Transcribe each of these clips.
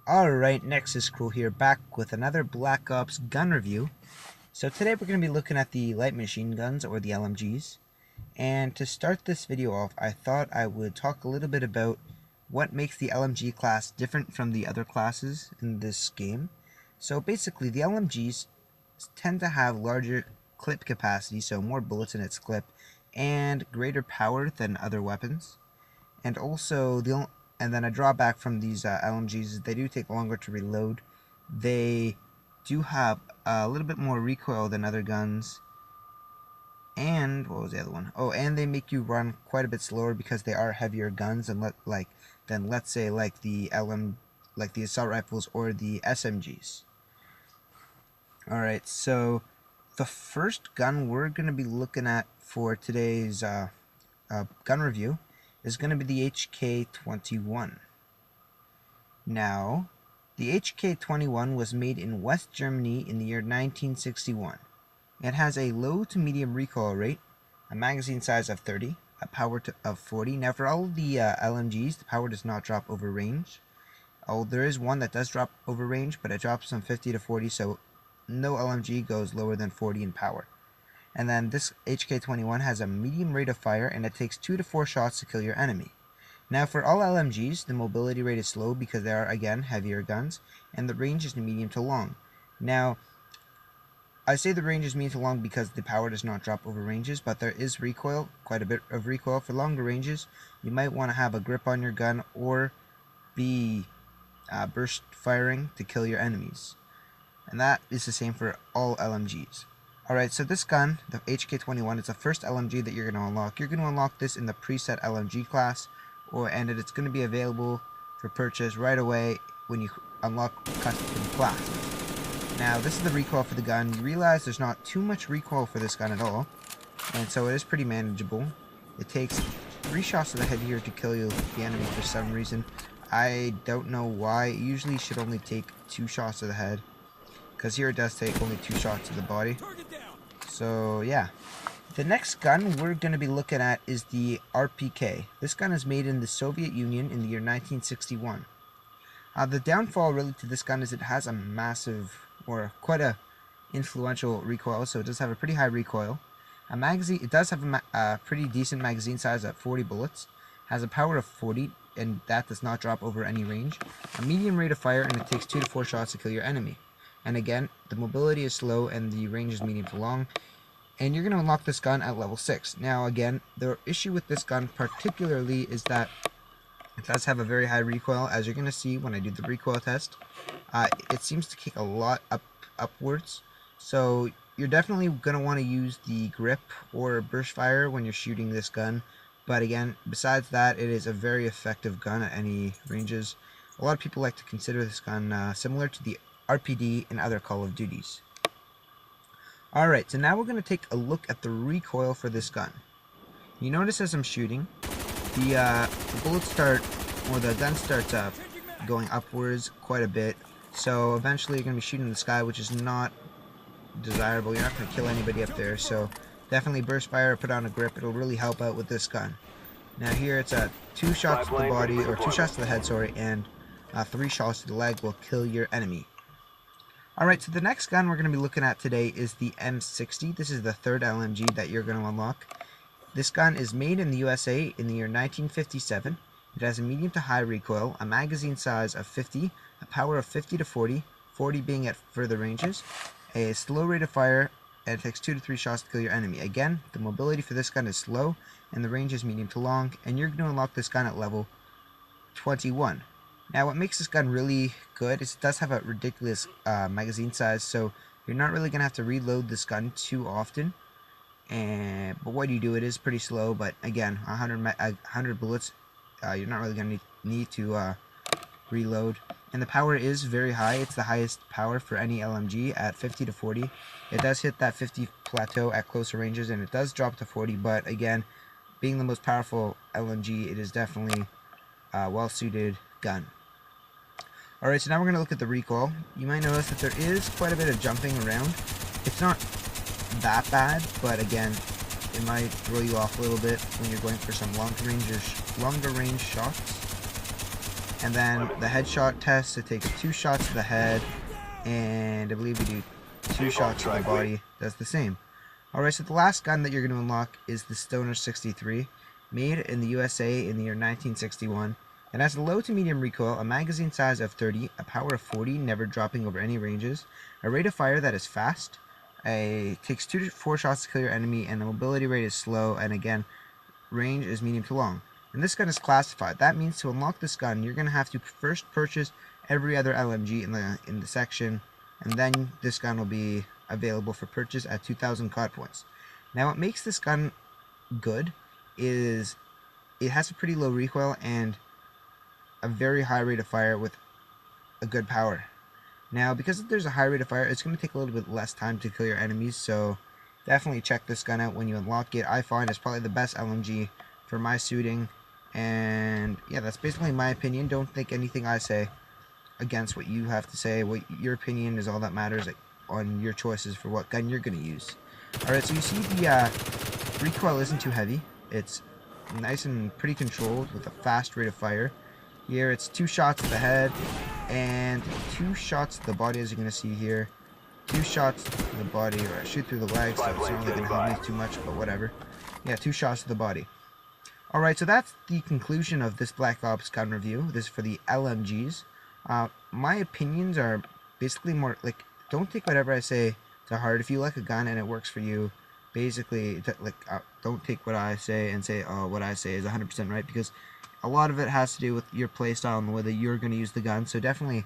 Alright, next is Krewl here, back with another Black Ops gun review. So today we're going to be looking at the light machine guns, or the LMGs. And to start this video off, I thought I would talk a little bit about what makes the LMG class different from the other classes in this game. So basically, the LMGs tend to have larger clip capacity, so more bullets in its clip, and greater power than other weapons. And also, and then a drawback from these LMGs is they do take longer to reload. They do have a little bit more recoil than other guns. And what was the other one? Oh, and they make you run quite a bit slower because they are heavier guns than let's say the assault rifles or the SMGs. All right, so the first gun we're going to be looking at for today's gun review is going to be the HK-21. Now, the HK-21 was made in West Germany in the year 1961. It has a low to medium recoil rate, a magazine size of 30, a power of 40. Now, for all of the LMGs, the power does not drop over range. Oh, there is one that does drop over range, but it drops from 50 to 40, so no LMG goes lower than 40 in power. And then this HK-21 has a medium rate of fire, and it takes 2 to 4 shots to kill your enemy. Now, for all LMGs, the mobility rate is slow because they are, again, heavier guns, and the range is medium to long. Now, I say the range is medium to long because the power does not drop over ranges, but there is recoil, quite a bit of recoil. For longer ranges, you might want to have a grip on your gun or be burst firing to kill your enemies. And that is the same for all LMGs. Alright, so this gun, the HK-21, is the first LMG that you're going to unlock. You're going to unlock this in the preset LMG class, and it's going to be available for purchase right away when you unlock custom class. Now, this is the recoil for the gun. You realize there's not too much recoil for this gun at all, and so it is pretty manageable. It takes 3 shots to the head here to kill the enemy for some reason. I don't know why. It usually should only take 2 shots to the head, because here it does take only 2 shots to the body. So yeah. The next gun we're going to be looking at is the RPK. This gun is made in the Soviet Union in the year 1961. The downfall really to this gun is it has a massive, or quite a influential recoil, so it does have a pretty high recoil. It does have a pretty decent magazine size at 40 bullets, has a power of 40, and that does not drop over any range, a medium rate of fire, and it takes 2 to 4 shots to kill your enemy. And again, the mobility is slow and the range is medium to long. And you're going to unlock this gun at level 6. Now again, the issue with this gun particularly is that it does have a very high recoil. As you're going to see when I do the recoil test, it seems to kick a lot upwards. So you're definitely going to want to use the grip or burst fire when you're shooting this gun. But again, besides that, it is a very effective gun at any ranges. A lot of people like to consider this gun similar to the RPD and other Call of Duties. Alright, so now we're going to take a look at the recoil for this gun. You notice as I'm shooting, the bullets the gun starts going upwards quite a bit. So eventually you're going to be shooting in the sky, which is not desirable. You're not going to kill anybody up there, so definitely burst fire or put on a grip. It'll really help out with this gun. Now here it's 2 shots to the body, or 2 shots to the head, sorry, and 3 shots to the leg will kill your enemy. Alright, so the next gun we're going to be looking at today is the M60. This is the third LMG that you're going to unlock. This gun is made in the USA in the year 1957. It has a medium to high recoil, a magazine size of 50, a power of 50 to 40, 40 being at further ranges, a slow rate of fire, and it takes 2 to 3 shots to kill your enemy. Again, the mobility for this gun is slow, and the range is medium to long, and you're going to unlock this gun at level 21. Now, what makes this gun really good is it does have a ridiculous magazine size, so you're not really going to have to reload this gun too often. But when you do, it is pretty slow, but again, 100 bullets, you're not really going to need to reload. And the power is very high. It's the highest power for any LMG at 50 to 40. It does hit that 50 plateau at closer ranges, and it does drop to 40, but again, being the most powerful LMG, it is definitely a well-suited gun. Alright, so now we're going to look at the recoil. You might notice that there is quite a bit of jumping around. It's not that bad, but again, it might throw you off a little bit when you're going for some longer range shots. And then the headshot test, it takes 2 shots to the head, and I believe we do 2 shots to the body, does the same. Alright, so the last gun that you're going to unlock is the Stoner 63, made in the USA in the year 1961. It has a low to medium recoil, a magazine size of 30, a power of 40, never dropping over any ranges, a rate of fire that is fast, takes 2 to 4 shots to kill your enemy, and the mobility rate is slow, and again, range is medium to long. And this gun is classified. That means to unlock this gun, you're going to have to first purchase every other LMG in the section, and then this gun will be available for purchase at 2,000 COD points. Now, what makes this gun good is it has a pretty low recoil and a very high rate of fire with a good power. Now, because there's a high rate of fire, it's going to take a little bit less time to kill your enemies, so definitely check this gun out when you unlock it. I find it's probably the best LMG for my shooting, and yeah, that's basically my opinion. Don't think anything I say against what you have to say. What your opinion is all that matters on your choices for what gun you're going to use. Alright, so you see the recoil isn't too heavy. It's nice and pretty controlled with a fast rate of fire. Here it's 2 shots to the head and 2 shots to the body, as you're going to see here. 2 shots to the body, or I shoot through the legs, so it's not really going to help me too much, but whatever. Yeah, 2 shots to the body. Alright, so that's the conclusion of this Black Ops gun review. This is for the LMGs. My opinions are basically more like, don't take whatever I say to heart. If you like a gun and it works for you, basically, don't take what I say and say, oh, what I say is 100% right, because a lot of it has to do with your playstyle and the way that you're going to use the gun. So definitely,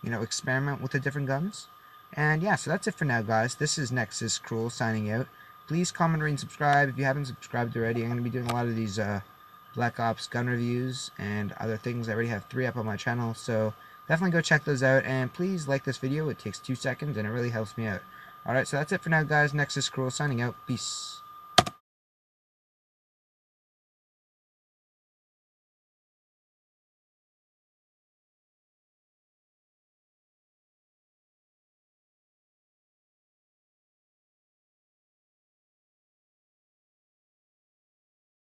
experiment with the different guns. And yeah, so that's it for now, guys. This is Nexus Krewl signing out. Please comment, rate, and subscribe if you haven't subscribed already. I'm going to be doing a lot of these Black Ops gun reviews and other things. I already have 3 up on my channel, so definitely go check those out. And please like this video. It takes 2 seconds and it really helps me out. Alright, so that's it for now, guys. Nexus Krewl signing out. Peace.